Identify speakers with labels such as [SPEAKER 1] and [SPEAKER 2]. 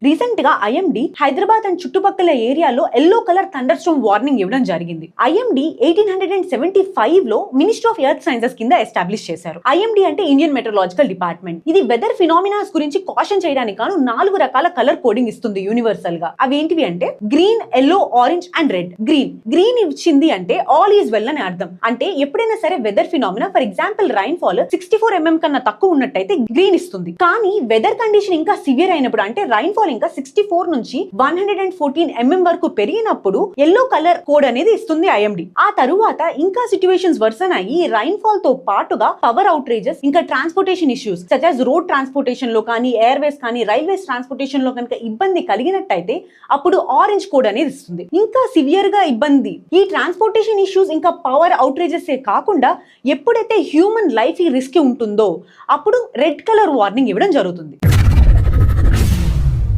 [SPEAKER 1] Recent గా IMD Hyderabad and చుట్టుపక్కల ఏరియాలో yellow colour thunder Storm warning ఇవ్వడం జరిగింది. ఐఎండి 1875 లో మినిస్ట్రీ ఆఫ్ ఎర్త్ సైన్సెస్ కింద ఎస్టాబ్లిష్ చేశారు. ఐఎండి అంటే ఇండియన్ మెట్రలాజికల్ డిపార్ట్మెంట్. ఇది వెదర్ ఫినామినాస్ గురించి కాషన్ చేయడానికి గాను 4 రకాల కలర్ కోడింగ్ ఇస్తుంది యూనివర్సల్ గా. అవి ఏంటివి అంటే green, yellow, orange and red. Green ఇచ్చింది అంటే ఆల్ ఈజ్ వెల్ అని అర్థం. అంటే ఎప్పుడైనా సరే weather phenomena, for example rainfall 64 mm కన్నా తక్కువ ఉన్నట్టయితే గ్రీన్ ఇస్తుంది. కానీ వెదర్ కండిషన్ ఇంకా సివియర్ అయినప్పుడు, అంటే రైన్ ఫాల్ ఇంకా 64 నుంచి 114 mm వరకు పెరిగినప్పుడు ఎల్లో కలర్ కోడ్ అనేది ఇస్తుంది ఐఎండి. ఆ తరువాత ఇంకా సిచ్యువేషన్స్ వర్సన్ అయ్యి రైన్ ఫాల్ తో పాటుగా పవర్ అవుట్రేజెస్, ఇంకా transportation issues such as road transportation లో కానీ, ఎయిర్వేస్ కానీ, రైల్వేస్ ట్రాన్స్పోర్టేషన్ లో కనుక ఇబ్బంది కలిగినట్టయితే అప్పుడు ఆరెంజ్ కోడ్ అనేది ఇస్తుంది. ఇంకా సివియర్ గా ఇబ్బంది ఈ ట్రాన్స్పోర్టేషన్ ఇష్యూస్ ఇంకా పవర్ అవుట్రేజెస్ కాకుండా ఎప్పుడైతే హ్యూమన్ లైఫ్ రిస్క్ ఉంటుందో అప్పుడు రెడ్ కలర్ వార్నింగ్ ఇవ్వడం జరుగుతుంది.